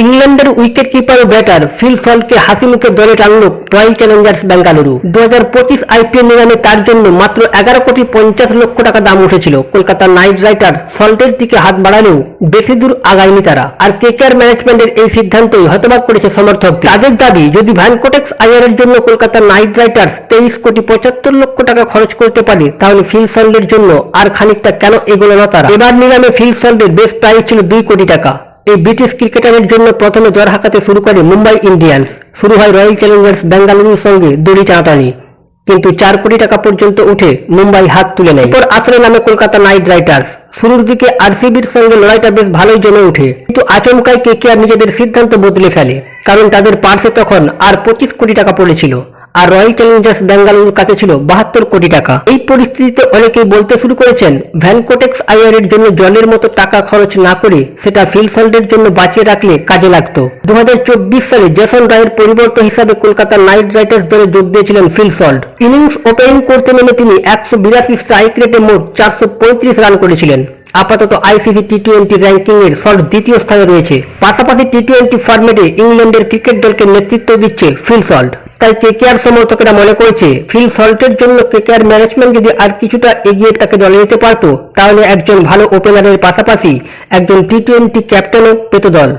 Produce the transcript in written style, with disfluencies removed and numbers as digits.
ইংল্যান্ডের wicket keeper ও batter feel সল্টকে হাসি মুখে দলে টানল রয়্যাল চ্যালেঞ্জার্স বেঙ্গালুরু। 2025 আইপিএল নিলামে তার জন্য মাত্র 11,50,00,000 টাকা দাম উঠেছিল। কলকাতা নাইট রাইডার্স সল্টের দিকে হাত বাড়ালেও বেশি দূর আগায়নি তারা। আর কেকেআর ম্যানেজমেন্টের এই সিদ্ধান্তই হতবাক করেছে সমর্থক। তাদের দাবি, যদি ভ্যানকোটেক্স আইয়ারের জন্য কলকাতা নাইট রাইডার্স 23,75,00,000 টাকা খরচ করতে পারে, তাহলে ফিল সল্টের জন্য আর খানিকটা কেন এগোলো না তারা। এবার নিলামে ফিল সল্টের বেস্ট প্রাইস ছিল 2 কোটি টাকা। এই ব্রিটিশ ক্রিকেটারের জন্য প্রথমে জ্বর হাঁকাতে শুরু করে মুম্বাই ইন্ডিয়ান্স। শুরু হয় রয়্যাল চ্যালেঞ্জার্স বেঙ্গালুরুর সঙ্গে দড়ি টানাটানি, কিন্তু 4 কোটি টাকা পর্যন্ত উঠে মুম্বাই হাত তুলে নেয়। এরপর আসলে নামে কলকাতা নাইট রাইডার্স। শুরুর দিকে আরসিবির সঙ্গে লড়াইটা বেশ ভালোই জমে ওঠে, কিন্তু আচমকাই কেকেআর নিজেদের সিদ্ধান্ত বদলে ফেলে, কারণ তাদের পার্সে তখন আর 25 কোটি টাকা পড়েছিল, আর রয়্যাল চ্যালেঞ্জার্স বেঙ্গালুরুর কাছে ছিল 72 কোটি টাকা। এই পরিস্থিতিতে অনেকেই বলতে শুরু করেছেন, ভ্যানকোটেক্স আইয়ারের জন্য জলের মতো টাকা খরচ না করে সেটা ফিল সল্টের জন্য বাঁচিয়ে রাখলে কাজে লাগতো। 2024 সালে জেসন রায়ের পরিবর্তে হিসাবে কলকাতা নাইট রাইডার্স দলে যোগ দিয়েছিলেন ফিল সল্ট। ইনিংস ওপেনিং করতে নেমে তিনি 182 স্ট্রাইক রেটে মোট 435 রান করেছিলেন। আপাতত আইসিসি টি-20 র্যাঙ্কিং এর সল্ট দ্বিতীয় স্থানে রয়েছে। পাশাপাশি টি-20 ফরম্যাটে ইংল্যান্ডের ক্রিকেট দলকে নেতৃত্ব দিচ্ছে ফিল সল্ট। তাই কেকেআর সমর্থকেরা মনে করেছে, ফিল সল্টের জন্য কেকেআর ম্যানেজমেন্ট যদি আর কিছুটা এগিয়ে তাকে দলে নিতে পারত, তাহলে একজন ভালো ওপেনারের পাশাপাশি একজন টি-20 ক্যাপ্টেনও পেত দল।